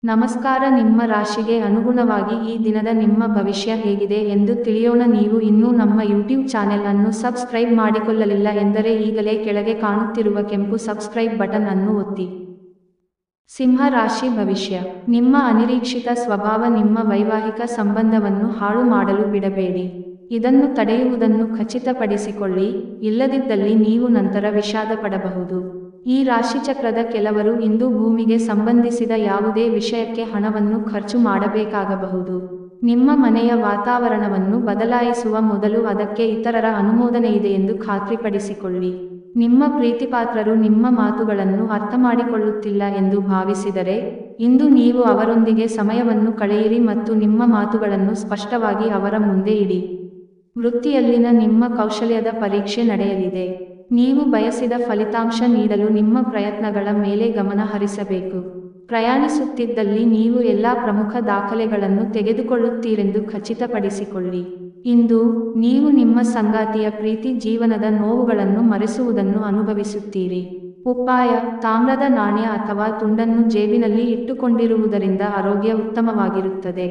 ನಮಸ್ಕಾರ. ನಿಮ್ಮ ರಾಶಿಗೆ ಅನುಗುಣವಾಗಿ ಈ ದಿನದ ನಿಮ್ಮ ಭವಿಷ್ಯ ಹೇಗಿದೆ ಎಂದು ತಿಳಿಯೋಣ. ನೀವು ಇನ್ನೂ ನಮ್ಮ ಯೂಟ್ಯೂಬ್ ಚಾನೆಲ್ ಅನ್ನು ಸಬ್ಸ್ಕ್ರೈಬ್ ಮಾಡಿಕೊಳ್ಳಲಿಲ್ಲ ಎಂದರೆ ಈಗಲೇ ಕೆಳಗೆ ಕಾಣುತ್ತಿರುವ ಕೆಂಪು ಸಬ್ಸ್ಕ್ರೈಬ್ ಬಟನ್ ಅನ್ನು ಒತ್ತಿ. ಸಿಂಹ ರಾಶಿ ಭವಿಷ್ಯ. ನಿಮ್ಮ ಅನಿರೀಕ್ಷಿತ ಸ್ವಭಾವ ನಿಮ್ಮ ವೈವಾಹಿಕ ಸಂಬಂಧವನ್ನು ಹಾಳು ಮಾಡಲು ಬಿಡಬೇಡಿ. ಇದನ್ನು ತಡೆಯುವುದನ್ನು ಖಚಿತಪಡಿಸಿಕೊಳ್ಳಿ, ಇಲ್ಲದಿದ್ದಲ್ಲಿ ನೀವು ನಂತರ ವಿಷಾದ ಪಡಬಹುದು. ಈ ರಾಶಿಚಕ್ರದ ಕೆಲವರು ಇಂದು ಭೂಮಿಗೆ ಸಂಬಂಧಿಸಿದ ಯಾವುದೇ ವಿಷಯಕ್ಕೆ ಹಣವನ್ನು ಖರ್ಚು ಮಾಡಬೇಕಾಗಬಹುದು. ನಿಮ್ಮ ಮನೆಯ ವಾತಾವರಣವನ್ನು ಬದಲಾಯಿಸುವ ಮೊದಲು ಅದಕ್ಕೆ ಇತರರ ಅನುಮೋದನೆಯಿದೆಯೆಂದು ಖಾತ್ರಿಪಡಿಸಿಕೊಳ್ಳಿ. ನಿಮ್ಮ ಪ್ರೀತಿಪಾತ್ರರು ನಿಮ್ಮ ಮಾತುಗಳನ್ನು ಅರ್ಥಮಾಡಿಕೊಳ್ಳುತ್ತಿಲ್ಲ ಎಂದು ಭಾವಿಸಿದರೆ, ಇಂದು ನೀವು ಅವರೊಂದಿಗೆ ಸಮಯವನ್ನು ಕಳೆಯಿರಿ ಮತ್ತು ನಿಮ್ಮ ಮಾತುಗಳನ್ನು ಸ್ಪಷ್ಟವಾಗಿ ಅವರ ಮುಂದೆ ಇಡಿ. ವೃತ್ತಿಯಲ್ಲಿನ ನಿಮ್ಮ ಕೌಶಲ್ಯದ ಪರೀಕ್ಷೆ ನಡೆಯಲಿದೆ. ನೀವು ಬಯಸಿದ ಫಲಿತಾಂಶ ನೀಡಲು ನಿಮ್ಮ ಪ್ರಯತ್ನಗಳ ಮೇಲೆ ಗಮನ ಹರಿಸಬೇಕು. ಪ್ರಯಾಣಿಸುತ್ತಿದ್ದಲ್ಲಿ ನೀವು ಎಲ್ಲಾ ಪ್ರಮುಖ ದಾಖಲೆಗಳನ್ನು ತೆಗೆದುಕೊಳ್ಳುತ್ತೀರೆಂದು ಖಚಿತಪಡಿಸಿಕೊಳ್ಳಿ. ಇಂದು ನೀವು ನಿಮ್ಮ ಸಂಗಾತಿಯ ಪ್ರೀತಿ ಜೀವನದ ನೋವುಗಳನ್ನು ಮರೆಸುವುದನ್ನು ಅನುಭವಿಸುತ್ತೀರಿ. ಉಪಾಯ: ತಾಮ್ರದ ನಾಣ್ಯ ಅಥವಾ ತುಂಡನ್ನು ಜೇಬಿನಲ್ಲಿ ಇಟ್ಟುಕೊಂಡಿರುವುದರಿಂದ ಆರೋಗ್ಯ ಉತ್ತಮವಾಗಿರುತ್ತದೆ.